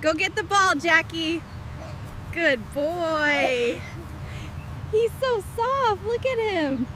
Go get the ball, Jackie. Good boy. He's so soft. Look at him.